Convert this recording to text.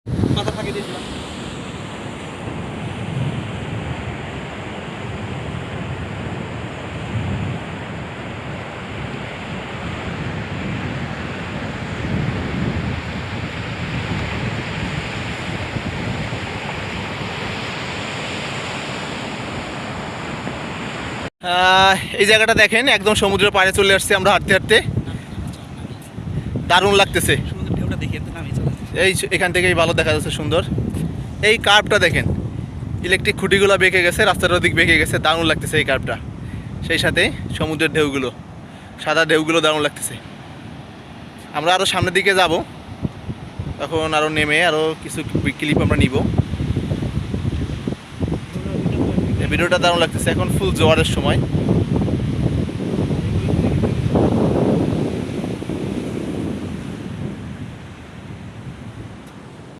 মাথা ফাঁকি দিয়েছিলাম। এই জায়গাটা দেখেন, একদম সমুদ্রের পাড়ে চলে আসছি আমরা হাঁটতে হাঁটতে। দারুণ লাগতেছে। সমুদ্রের ঢেউটা দেখে তো নামিয়ে চলে যাচ্ছে। এই এখান থেকেই ভালো দেখা যাচ্ছে সুন্দর। এই কার্ভটা দেখেন, ইলেকট্রিক খুঁটিগুলো বেঁকে গেছে, রাস্তার ওদিক বেঁকে গেছে, দারুণ লাগতেছে এই কার্ভটা। সেই সাথে সমুদ্রের ঢেউগুলো, সাদা ঢেউগুলো দারুণ লাগতেছে। আমরা আরও সামনের দিকে যাব, তখন আরও নেমে আরও কিছু ক্লিপ আমরা নিব। এই ভিডিওটা দারুণ লাগতেছে, এখন ফুল জোয়ারের সময়।